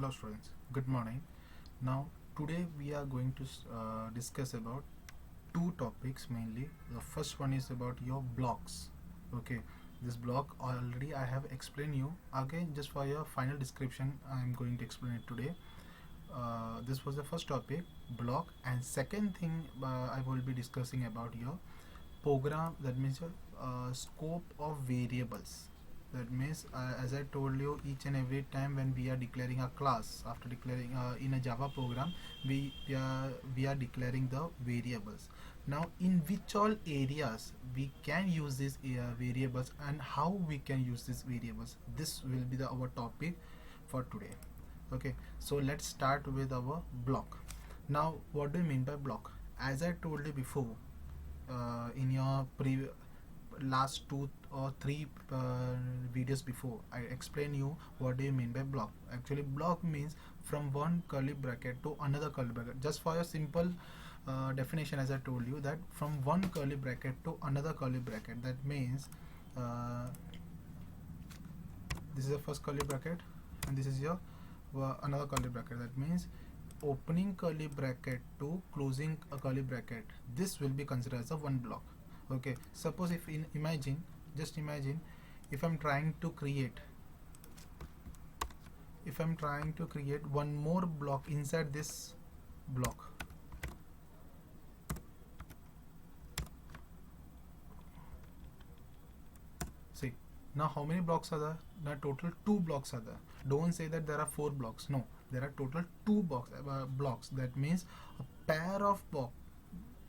Hello students, good morning. Now today we are going to discuss about two topics mainly. The first one is about your blocks. Okay, this block already I have explained you. Again, just for your final description, I am going to explain it today. This was the first topic, block, and second thing I will be discussing about your program. That means your scope of variables. That means, as I told you, each and every time when we are declaring a class, after declaring in a Java program, we are declaring the variables. Now, in which all areas we can use these variables and how we can use these variables. This will be our topic for today. Okay, so let's start with our block. Now, what do you mean by block? As I told you before, in your last two or three videos before, I explain you what do you mean by block. Actually, block means from one curly bracket to another curly bracket. Just for a simple definition, as I told you, that from one curly bracket to another curly bracket, that means this is the first curly bracket and this is your another curly bracket. That means opening curly bracket to closing a curly bracket, this will be considered as a one block. Okay, suppose if just imagine if I'm trying to create one more block inside this block. See, now how many blocks are there? Now total 2 blocks are there. Don't say that there are 4 blocks. No, there are total 2 blocks. That means a pair of block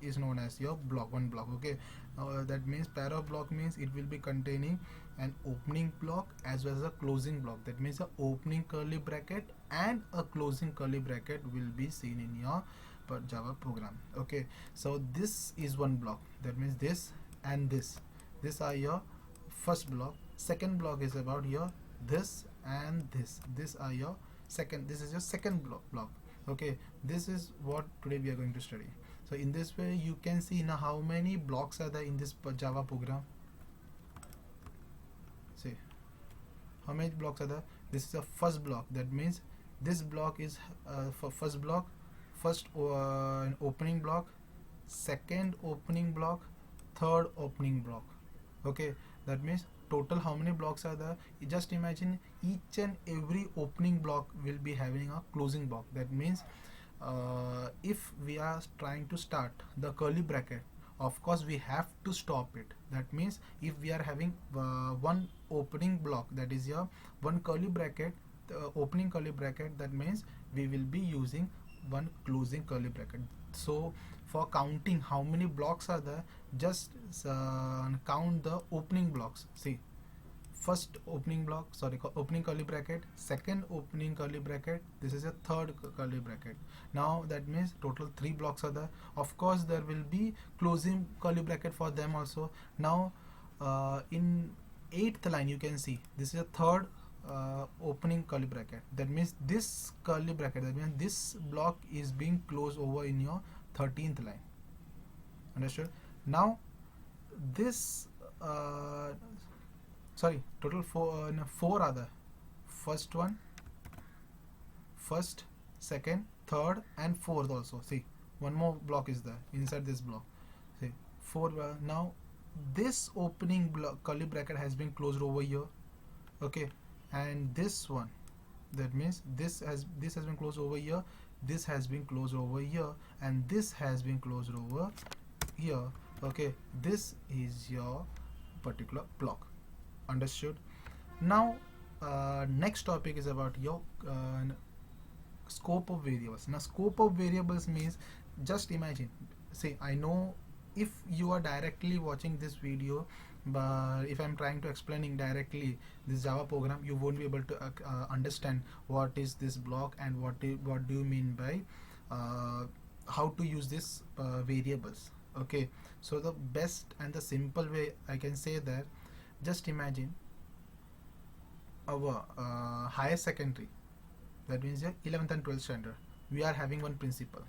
is known as your block, one block. Okay, that means pair of block means it will be containing an opening block as well as a closing block. That means a opening curly bracket and a closing curly bracket will be seen in your Java program. Okay, so this is one block. That means this and this are your first block. Second block is about your this and this are your second. This is your second block. Okay, this is what today we are going to study. So in this way you can see now how many blocks are there in this Java program. See how many blocks are there. This is a first block. That means this block is for first block, first opening block, second opening block, third opening block. Okay, that means total how many blocks are there. Just imagine each and every opening block will be having a closing block. That means if we are trying to start the curly bracket, of course we have to stop it. That means if we are having one opening block, that is your one curly bracket, the opening curly bracket, that means we will be using one closing curly bracket. So for counting how many blocks are there, just count the opening blocks. See, first opening block, opening curly bracket, second opening curly bracket, this is a third curly bracket. Now that means total 3 blocks are there. Of course there will be closing curly bracket for them also. Now in 8th line you can see this is a third opening curly bracket. That means this curly bracket, that means this block is being closed over in your 13th line. Understood? Now this total 4 are there. First one, first, second, third and fourth also. See, one more block is there inside this block. See, 4. Now this opening block curly bracket has been closed over here. Okay, and this one, that means this has been closed over here, this has been closed over here, and this has been closed over here. Okay, this is your particular block. Understood? Now next topic is about your scope of variables. Now scope of variables means, just imagine, say, I know if you are directly watching this video, but if I'm trying to explaining directly this Java program, you won't be able to understand what is this block and what do you mean by how to use this variables. Okay, so the best and the simple way I can say that, just imagine our higher secondary, that means your 11th and 12th standard, we are having one principal.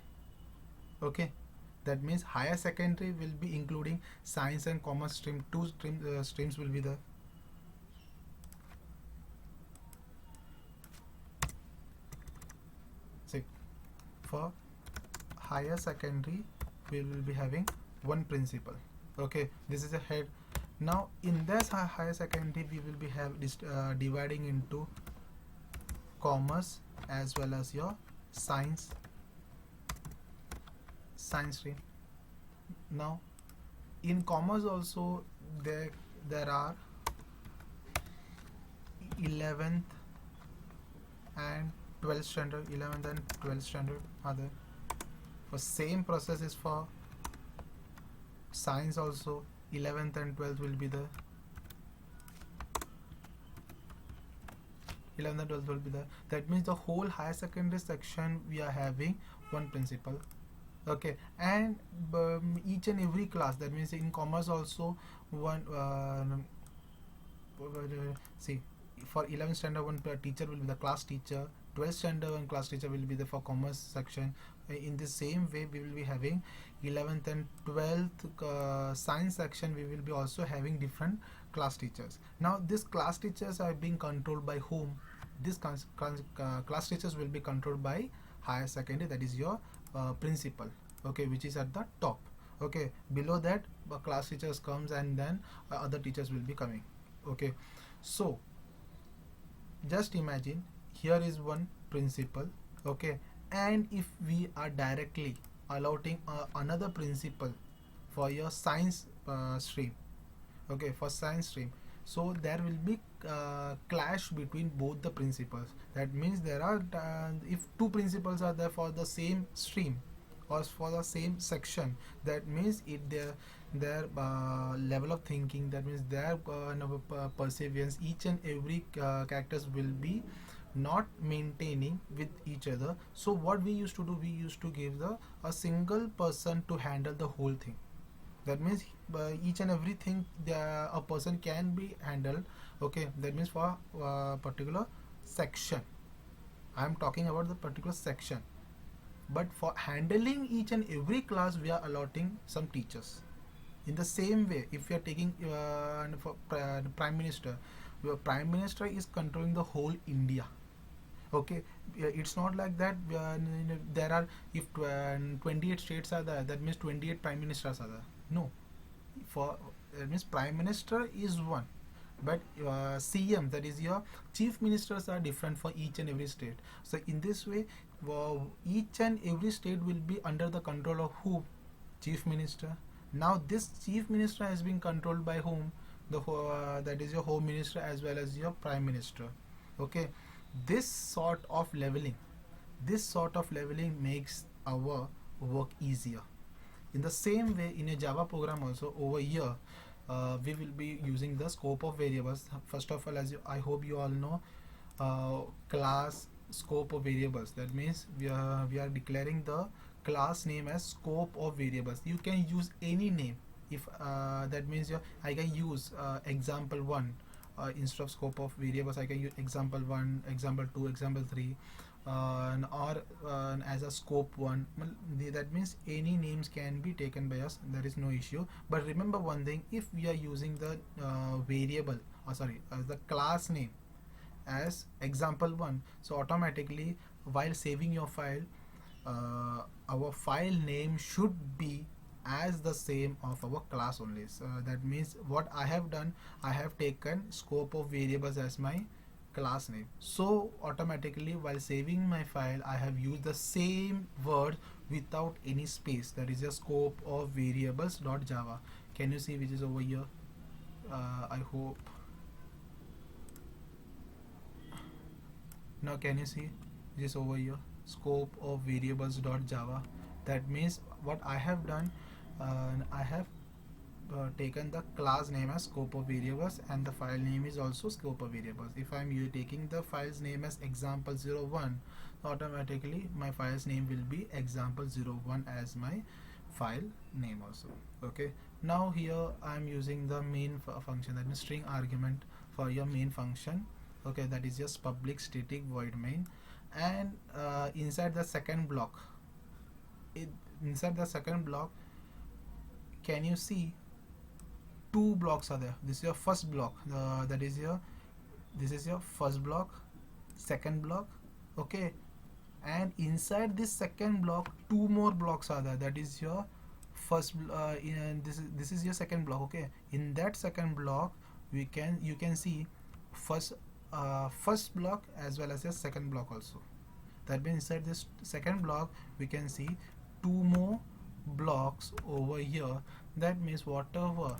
Okay, that means higher secondary will be including science and commerce stream. Two streams will be there. for higher secondary we will be having one principal. Okay, this is a head. Now in this higher secondary we will be dividing into commerce as well as your science stream. Now in commerce also there are 11th and 12th standard. 11th and 12th standard are there. For same process is for science also. 11th and 12th will be there. 11th and 12th will be there. That means the whole higher secondary section we are having one principal. Okay, and each and every class, that means in commerce also one see, for 11th standard one teacher will be the class teacher, 12th standard one class teacher will be there for commerce section. In the same way we will be having 11th and 12th science section, we will be also having different class teachers. Now these class teachers are being controlled by whom? These class teachers will be controlled by higher secondary, that is your principal, okay, which is at the top. Okay, below that class teachers comes, and then other teachers will be coming. Okay, so just imagine here is one principal. Okay, and if we are directly allotting another principal for your science stream, okay, for science stream, so there will be clash between both the principals. That means there are if two principals are there for the same stream or for the same section, that means if their level of thinking, that means their perseverance, each and every characters will be not maintaining with each other. So what we used to do, we used to give a single person to handle the whole thing. That means each and everything a person can be handled. Okay, that means for particular section, I am talking about the particular section, but for handling each and every class we are allotting some teachers. In the same way, if you are taking for prime minister, your prime minister is controlling the whole India. Okay, it's not like that there are, if 28 states are there, that means 28 prime ministers are there. No, for that means prime minister is one, but CM, that is your chief ministers, are different for each and every state. So in this way, each and every state will be under the control of who? Chief minister. Now this chief minister has been controlled by whom? That is your home minister as well as your prime minister. Okay, this sort of leveling makes our work easier. In the same way, in a Java program also, over here we will be using the scope of variables. First of all, I hope you all know class scope of variables. That means we are declaring the class name as scope of variables. You can use any name. If that means I can use example1 instead of scope of variables. I can use example1, example2, example3, or as a scope 1. That means any names can be taken by us, there is no issue. But remember one thing, if we are using the variable, the class name as example1, so automatically while saving your file, our file name should be as the same of our class only. So that means what I have done, I have taken scope of variables as my class name. So automatically while saving my file, I have used the same word without any space. That is a scope of variables.java. Can you see which is over here? I hope. Now can you see this over here? Scope of variables.java. That means what I have done, I have taken the class name as scope of variables, and the file name is also scope of variables. If I am taking the file's name as example01, automatically my file's name will be example01 as my file name also. Okay, now here I am using the main function, that means string argument for your main function. Okay, that is just public static void main, and inside the second block, can you see two blocks are there? This is your first block, this is your first block, second block. Okay, and inside this second block two more blocks are there. That is your this is your second block. Okay, in that second block you can see first block as well as the second block also. That means inside this second block we can see two more blocks over here. That means whatever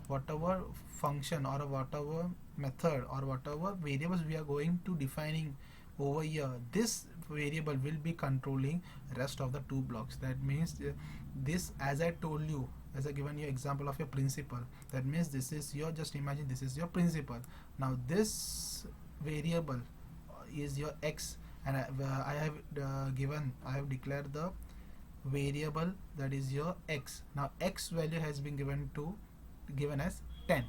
whatever function or whatever method or whatever variables we are going to defining over here, this variable will be controlling rest of the two blocks. That means this, as I told you, as I given you example of your principal, that means this is your, just imagine this is your principal. Now this variable is your x, and I have declared the variable that is your x. Now x value has been given as 10.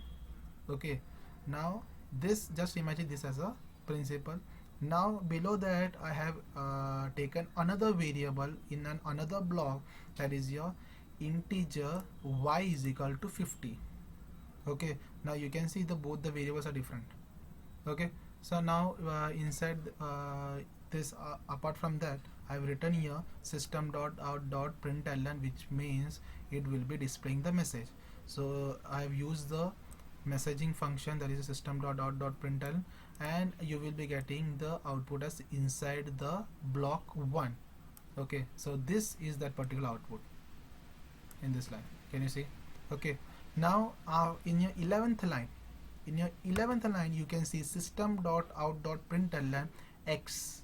Okay, now this, just imagine this as a principal. Now below that I have taken another variable in another block, that is your integer y is equal to 50. Okay, now you can see both the variables are different. Okay, so now inside this apart from that, I've written here system.out.println, which means it will be displaying the message. So I've used the messaging function, that is system.out.println, and you will be getting the output as inside the block 1. Okay, so this is that particular output in this line. Can you see? Okay, now in your 11th line, you can see system.out.println x.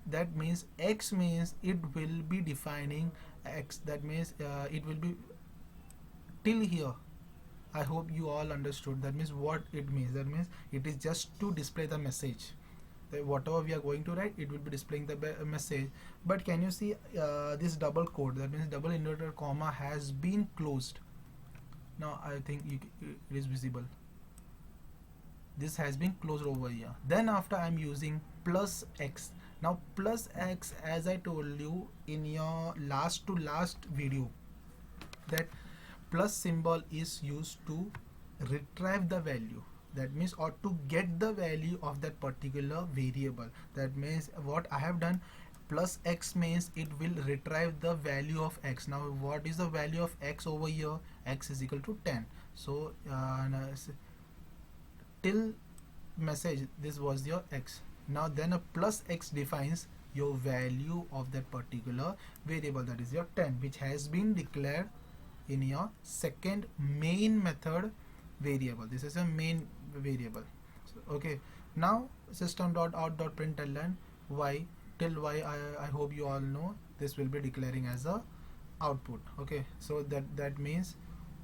That means x means it will be defining x. That means it will be till here. I hope you all understood. That means what it means. That means it is just to display the message. Whatever we are going to write, it will be displaying the message. But can you see this double quote? That means double inverted comma has been closed. Now I think it is visible. This has been closed over here. Then after I'm using plus x. Now plus x, as I told you in your last to last video, that plus symbol is used to retrieve the value. That means, or to get the value of that particular variable. That means what I have done, plus x means it will retrieve the value of x. Now what is the value of x over here? X is equal to 10. So till message, this was your x. Now then a plus x defines your value of that particular variable, that is your 10, which has been declared in your second main method variable. This is a main variable. So, okay, now system.out.println y till y, I hope you all know this will be declaring as a output. Okay, so that means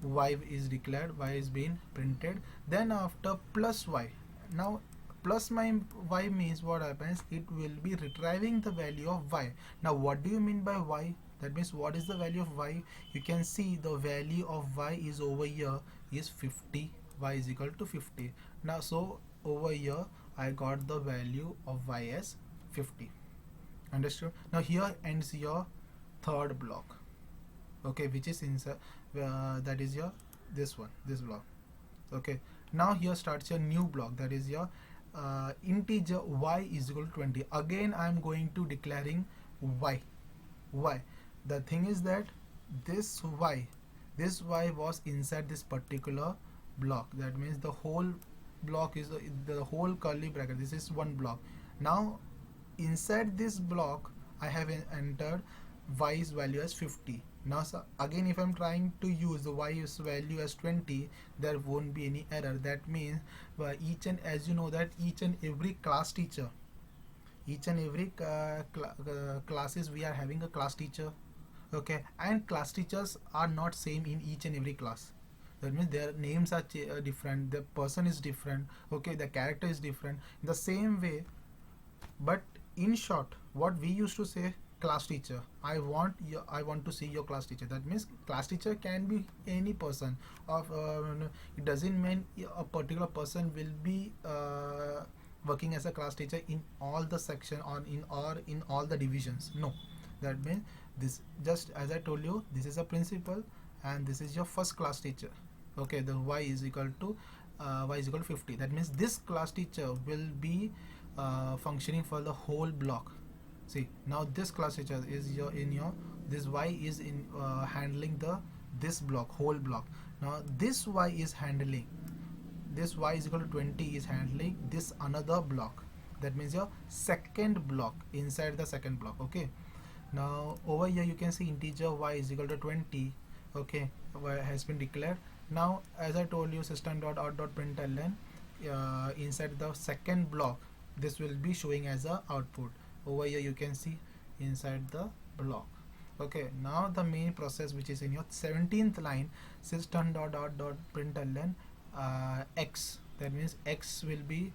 y is declared, y is being printed. Then after plus y, now plus my y means what happens, it will be retrieving the value of y. Now what do you mean by y? That means what is the value of y? You can see the value of y is over here is 50. Y is equal to 50. Now so over here I got the value of y as 50. Understood? Now here ends your third block. Okay, which is inside that is your this block. Okay, now here starts your new block, that is your integer y is equal to 20. Again I am going to declaring y. The thing is that this y was inside this particular block. That means the whole block is the whole curly bracket. This is one block. Now inside this block I have entered y's value as 50. Now so again if I'm trying to use the y's value as 20, there won't be any error. That means each and as you know that each and every class teacher, each and every classes we are having a class teacher. Okay, and class teachers are not same in each and every class. That means their names are different, the person is different. Okay, the character is different in the same way. But in short, what we used to say, class teacher, I want to see your class teacher. That means class teacher can be any person of it doesn't mean a particular person will be working as a class teacher in all the section or in all the divisions. No, that means this, just as I told you, this is a principal and this is your first class teacher. Okay, the y is equal to 50. That means this class teacher will be functioning for the whole block. See, now this class teacher is your in your this y is in handling the this block, whole block. Now this y is handling this y is equal to 20 is handling this another block. That means your second block inside the second block. Okay, now over here you can see integer y is equal to 20. Okay, has been declared. Now as I told you, system dot out dot println inside the second block, this will be showing as a output. Over here you can see inside the block. Okay, now the main process which is in your 17th line, system dot out dot println x, that means x will be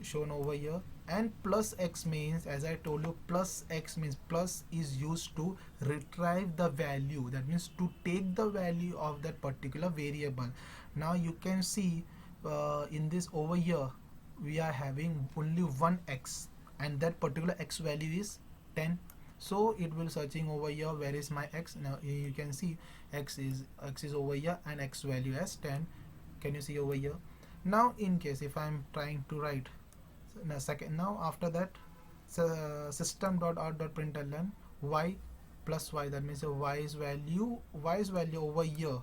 shown over here, and plus x means, as I told you, plus x means plus is used to retrieve the value, that means to take the value of that particular variable. Now you can see in this over here we are having only one x, and that particular x value is 10. So it will searching over here, where is my x. Now you can see x is over here and x value as 10. Can you see over here? Now in case if I'm trying to write now after that, system dot out dot println y plus y, that means y's value over here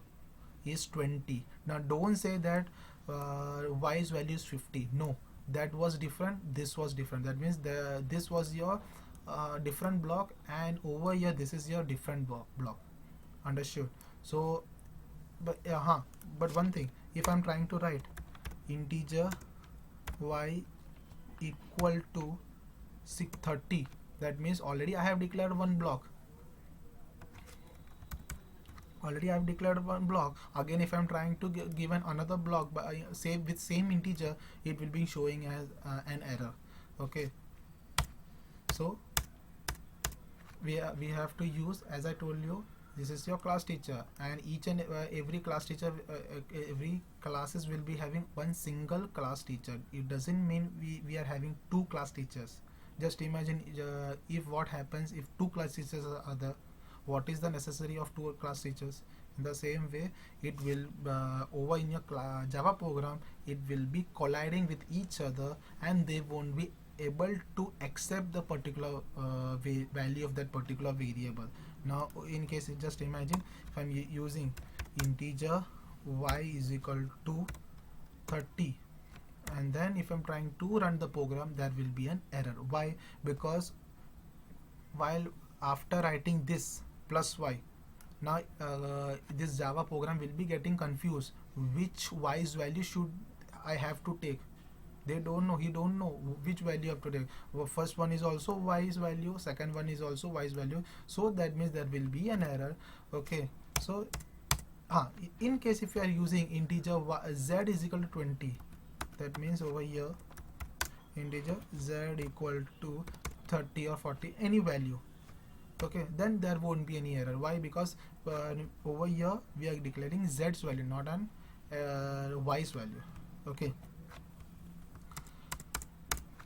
is 20. Now don't say that y's value is 50. No, that was different, this was different. That means this was your different block, and over here this is your different block. Understood? So but one thing, if I'm trying to write integer y equal to 630, that means already I have declared one block. Again, if I'm trying to give another block but save with same integer, it will be showing as an error. Okay, so we have to use, as I told you, this is your class teacher, and each and every class teacher, every classes will be having one single class teacher. It doesn't mean we are having two class teachers. Just imagine if what happens if two class teachers are there, what is the necessary of two class teachers. In the same way, it will over in your Java program, it will be colliding with each other, and they won't be able to accept the particular value of that particular variable. Now in case, just imagine if I'm using integer y is equal to 30, and then if I'm trying to run the program, there will be an error. Why? Because while after writing this plus y, now this Java program will be getting confused which y's value should I have to take. They don't know, he don't know which value have to take. First one is also y's value, second one is also y's value, so that means there will be an error. Okay, so in case if you are using integer z is equal to 20, that means over here integer z equal to 30 or 40, any value. Okay, then there won't be any error. Why? Because over here we are declaring z's value, not an y's value. Okay,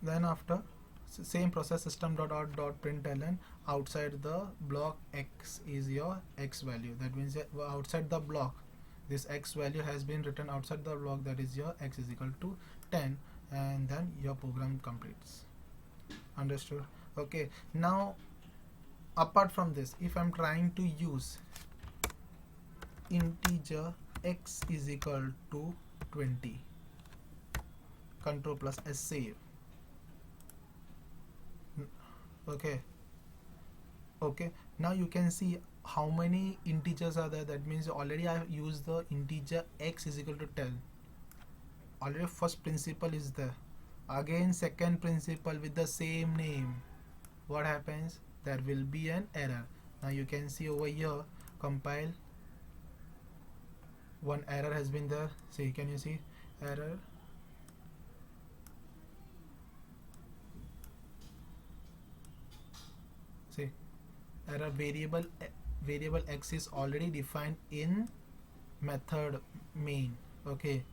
then after same process, system dot out dot println outside the block x is your x value. That means outside the block this x value has been written outside the block, that is your x is equal to 10, and then your program completes. Understood? Okay, now apart from this, if I'm trying to use integer x is equal to 20, control plus s, save. Okay, now you can see how many integers are there. That means already I have used the integer x is equal to 10. Already first principle is there. Again second principle with the same name. What happens? There will be an error. Now you can see over here, compile, one error has been there. See, can you see error? See, error, variable x is already defined in method main. Okay,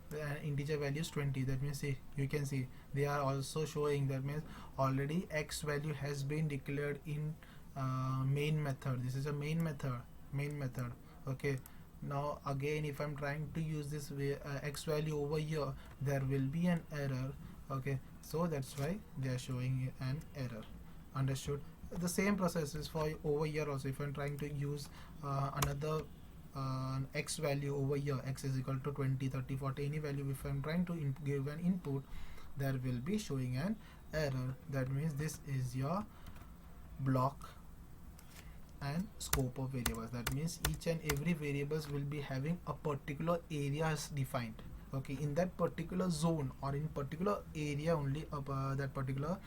the integer value is 20. That means, see, you can see they are also showing, that means already x value has been declared in main method. This is a main method. Okay, now again if I'm trying to use this x value over here, there will be an error. Okay, so that's why they are showing an error. Understood? The same process is for over here also. If I'm trying to use another x value over here, x is equal to 20, 30, 40, any value, if I'm trying to give an input, there will be showing an error. That means this is your block and scope of variables. That means each and every variables will be having a particular areas defined. Okay, in that particular zone or in particular area only, that particular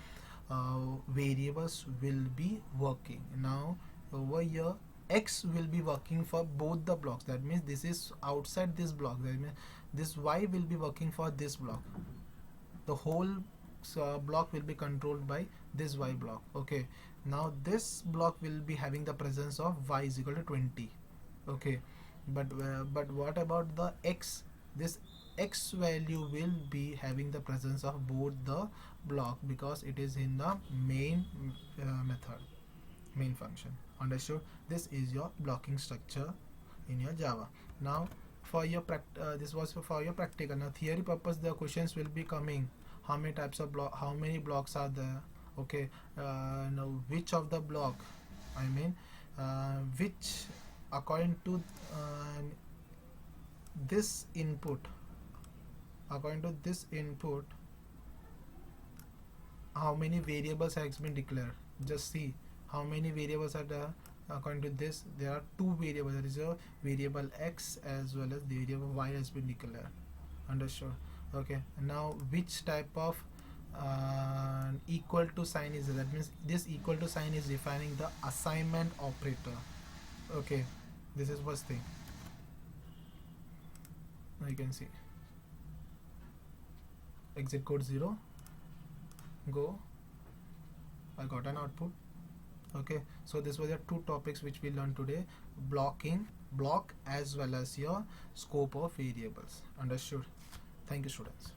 variables will be working. Now over here x will be working for both the blocks. That means this is outside this block. That means this y will be working for this block. The whole block will be controlled by this y block. Okay, now this block will be having the presence of y is equal to 20. Okay, but what about the x? This x value will be having the presence of both the block because it is in the main method, main function. Understood? This is your blocking structure in your Java. Now for your this was for your practical. Now theory purpose, the questions will be coming. How many types of block, how many blocks are there? Okay, now which of the block, I mean which according to this input, according to this input, how many variables has been declared. Just see how many variables are there. According to this, there are two variables. There is a variable x as well as the variable y has been declared. Understood? Okay, now which type of equal to sign is it? That means this equal to sign is defining the assignment operator. Okay, this is first thing. Now you can see exit code 0, go, I got an output. Okay, so this was the two topics which we learned today: blocking, block, as well as your scope of variables. Understood? Thank you, students.